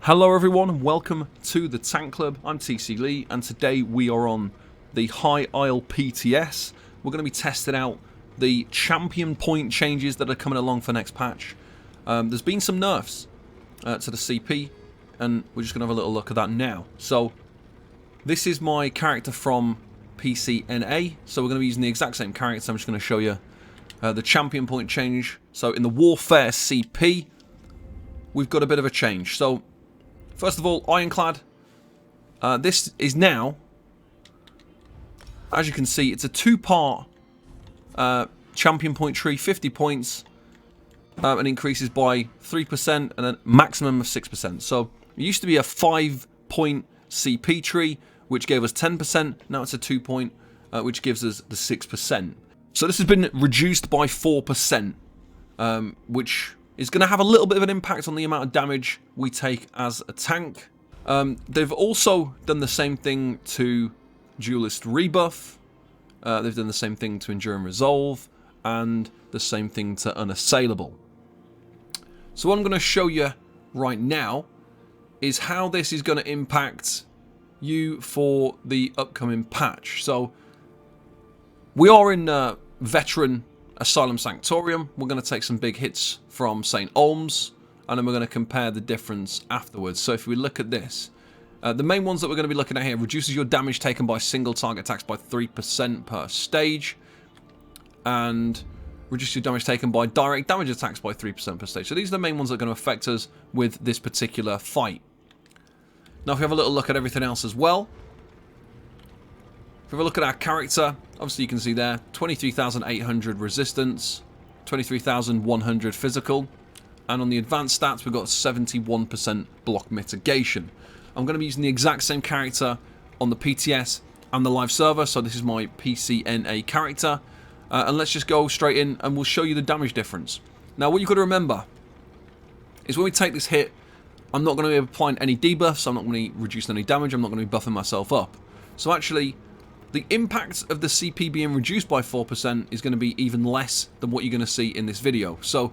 Hello everyone, welcome to the Tank Club. I'm TC Lee and today we are on the High Isle PTS. We're going to be testing out the champion point changes that are coming along for next patch. There's been some nerfs to the CP and we're just going to have a little look at that now. So this is my character from PCNA, so we're going to be using the exact same character. I'm just going to show you the champion point change. So in the Warfare CP, we've got a bit of a change. So first of all, Ironclad. This is now, as you can see, it's a two-part champion point tree, 50 points, and increases by 3% and a maximum of 6%. So it used to be a 5-point CP tree, which gave us 10%. Now it's a 2-point, which gives us the 6%. So this has been reduced by 4%, which is going to have a little bit of an impact on the amount of damage we take as a tank. They've also done the same thing to Duelist Rebuff. They've done the same thing to Endure and Resolve, and the same thing to Unassailable. So what I'm going to show you right now is how this is going to impact you for the upcoming patch. So we are in Veteran Asylum Sanctorium. We're going to take some big hits from St. Olms, and then we're going to compare the difference afterwards. So if we look at this, the main ones that we're going to be looking at here: reduces your damage taken by single target attacks by 3% per stage, and reduces your damage taken by direct damage attacks by 3% per stage. So these are the main ones that are going to affect us with this particular fight. Now if we have a little look at everything else as well, if we have a look at our character, obviously you can see there, 23,800 resistance, 23,100 physical, and on the advanced stats we've got 71% block mitigation. I'm going to be using the exact same character on the PTS and the live server, so this is my PCNA character, and let's just go straight in and we'll show you the damage difference. Now what you've got to remember is when we take this hit, I'm not going to be applying any debuffs, I'm not going to be reducing any damage, I'm not going to be buffing myself up. So actually, the impact of the CP being reduced by 4% is going to be even less than what you're going to see in this video. So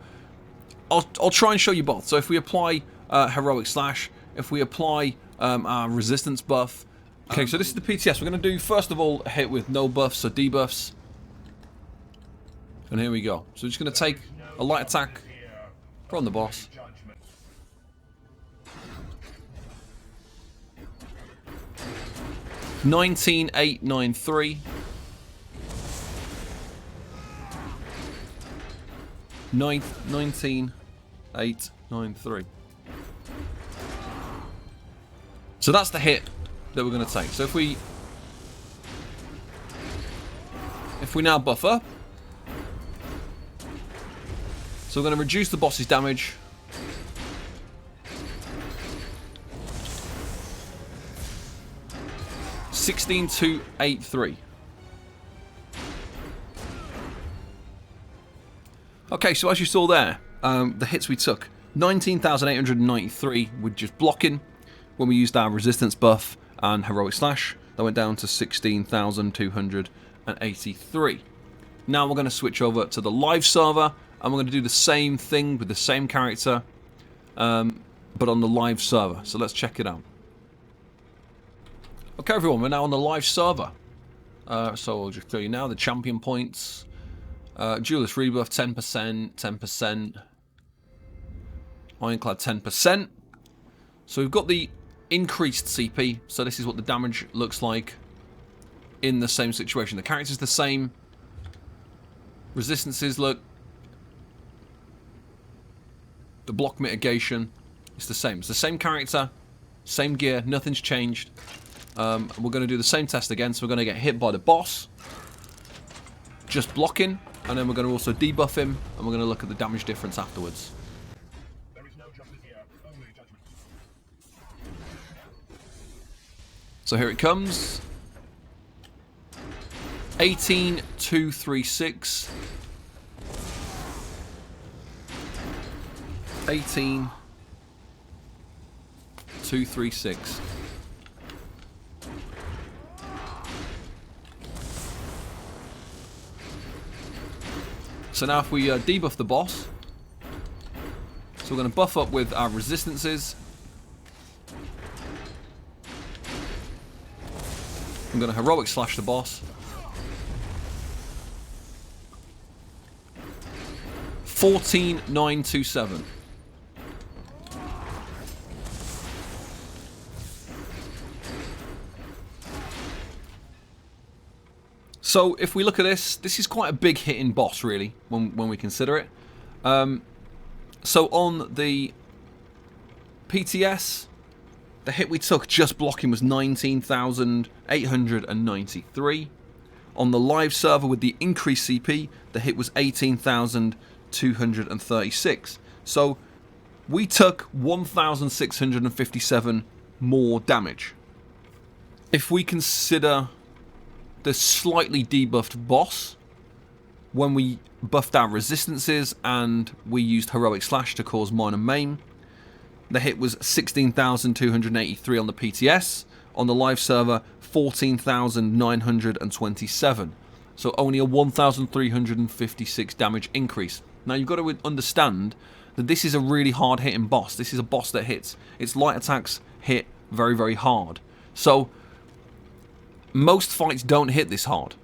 I'll try and show you both. So if we apply Heroic Slash, if we apply our Resistance buff. Okay, so this is the PTS. We're going to do, first of all, a hit with no buffs or debuffs. And here we go. So we're just going to take a light attack from the boss. $19,893. 19,893. So that's the hit that we're going to take. So if we now buff up, so we're going to reduce the boss's damage. $16,283. Okay, so as you saw there, the hits we took, 19,893 with just blocking. When we used our resistance buff and heroic slash, that went down to 16,283. Now we're going to switch over to the live server, and we're going to do the same thing with the same character, but on the live server. So let's check it out. Okay everyone, we're now on the live server. So I'll just show you now the champion points. Duelist Rebuff 10%, 10%. Ironclad 10%. So we've got the increased CP. So this is what the damage looks like in the same situation. The character's the same. Resistances look. The block mitigation is the same. It's the same character, same gear, nothing's changed. We're going to do the same test again, so we're going to get hit by the boss, just blocking, and then we're going to also debuff him, and we're going to look at the damage difference afterwards. There is no justice here, only judgment. So here it comes. 18,236. 18,236. So now if we debuff the boss, so we're going to buff up with our resistances. I'm going to heroic slash the boss. 14,927. So if we look at this, this is quite a big hitting boss, really, when we consider it. So on the PTS, the hit we took just blocking was 19,893. On the live server with the increased CP, the hit was 18,236. So we took 1,657 more damage. If we consider the slightly debuffed boss, when we buffed our resistances and we used heroic slash to cause minor maim, the hit was 16,283 on the PTS. On the live server, 14,927. So only a 1,356 damage increase. Now you've got to understand that this is a really hard hitting boss. This is a boss that hits. Its light attacks hit very, very hard. So most fights don't hit this hard.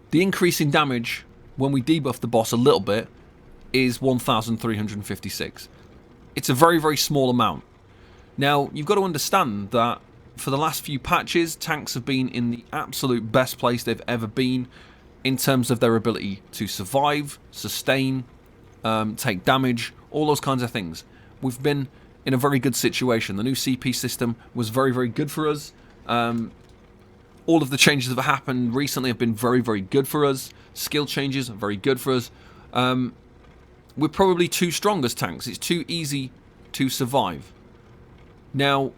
The increase in damage when we debuff the boss a little bit is 1,356. It's a very, very small amount. Now, you've got to understand that for the last few patches, tanks have been in the absolute best place they've ever been in terms of their ability to survive, sustain, take damage, all those kinds of things. We've been in a very good situation. The new CP system was very, very good for us. All of the changes that have happened recently have been very, very good for us. Skill changes are very good for us. We're probably too strong as tanks. It's too easy to survive. Now,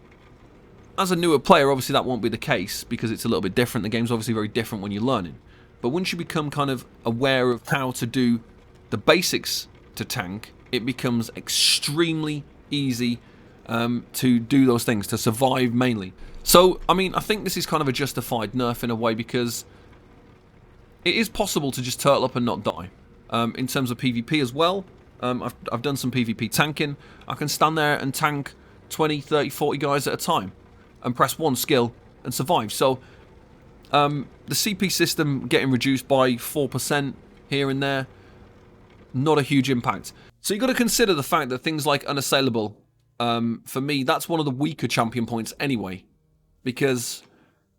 as a newer player, obviously that won't be the case because it's a little bit different. The game's obviously very different when you're learning. But once you become kind of aware of how to do the basics to tank, it becomes extremely easy to do those things, to survive mainly. So, I mean, I think this is kind of a justified nerf in a way because it is possible to just turtle up and not die. In terms of PvP as well, I've done some PvP tanking. I can stand there and tank 20, 30, 40 guys at a time and press one skill and survive. So, the CP system getting reduced by 4% here and there, not a huge impact. So you've got to consider the fact that things like Unassailable, for me, that's one of the weaker champion points anyway. Because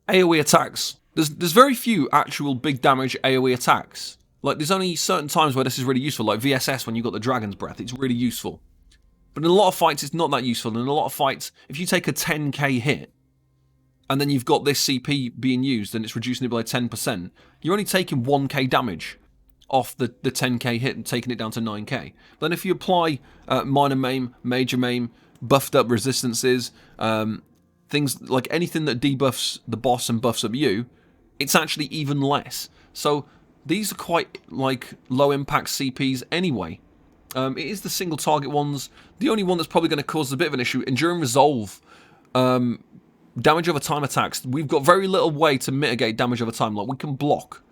AoE attacks, there's very few actual big damage AoE attacks. Like, there's only certain times where this is really useful, like VSS when you've got the Dragon's Breath, it's really useful. But in a lot of fights, it's not that useful. In a lot of fights, if you take a 10k hit, and then you've got this CP being used, and it's reducing it by 10%, you're only taking 1k damage off the 10k hit and taking it down to 9k. But then if you apply minor maim, major maim, buffed up resistances, things like anything that debuffs the boss and buffs up you, it's actually even less. So these are quite like low impact CPs anyway. It is the single target ones. The only one that's probably going to cause a bit of an issue, Enduring Resolve, damage over time attacks. We've got very little way to mitigate damage over time. Like, we can block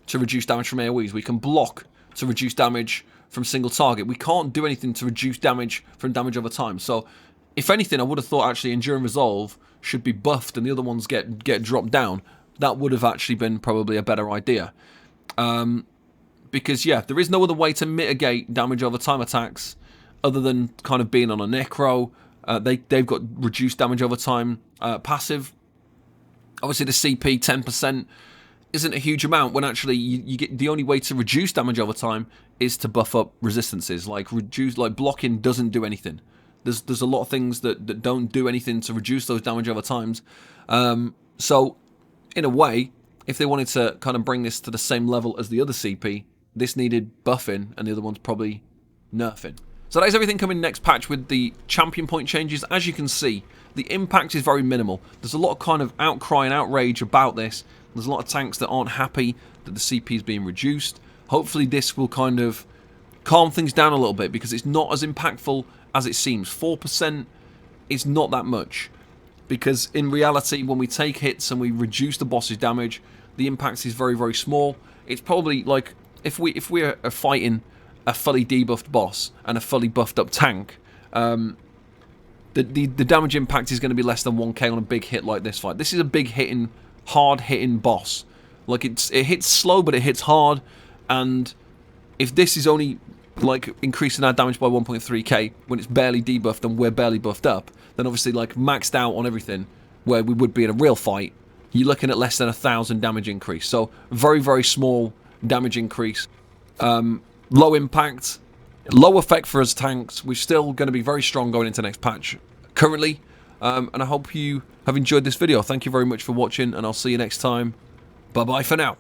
to reduce damage from AoEs. We can block to reduce damage from single target. We can't do anything to reduce damage from damage over time. So if anything, I would have thought actually Enduring Resolve should be buffed and the other ones get dropped down. That would have actually been probably a better idea. Because, yeah, there is no other way to mitigate damage over time attacks other than kind of being on a Necro. They've got reduced damage over time passive. Obviously, the CP 10% isn't a huge amount when actually you get the only way to reduce damage over time is to buff up resistances. Like blocking doesn't do anything. There's a lot of things that don't do anything to reduce those damage over times. So, in a way, if they wanted to kind of bring this to the same level as the other CP, this needed buffing, and the other one's probably nerfing. So that is everything coming next patch with the champion point changes. As you can see, the impact is very minimal. There's a lot of kind of outcry and outrage about this. There's a lot of tanks that aren't happy that the CP is being reduced. Hopefully this will kind of calm things down a little bit because it's not as impactful as it seems. 4% is not that much, because in reality, when we take hits and we reduce the boss's damage, the impact is very, very small. It's probably like if we are fighting a fully debuffed boss and a fully buffed up tank, the damage impact is going to be less than 1k on a big hit like this fight. This is a big hitting, hard hitting boss. Like it hits slow, but it hits hard. And if this is only like increasing our damage by 1.3k when it's barely debuffed and we're barely buffed up, then obviously like maxed out on everything where we would be in a real fight, you're looking at less than 1,000 damage increase. So very, very small damage increase. Low impact, low effect for us tanks. We're still going to be very strong going into next patch currently. And I hope you have enjoyed this video. Thank you very much for watching, and I'll see you next time. Bye-bye for now.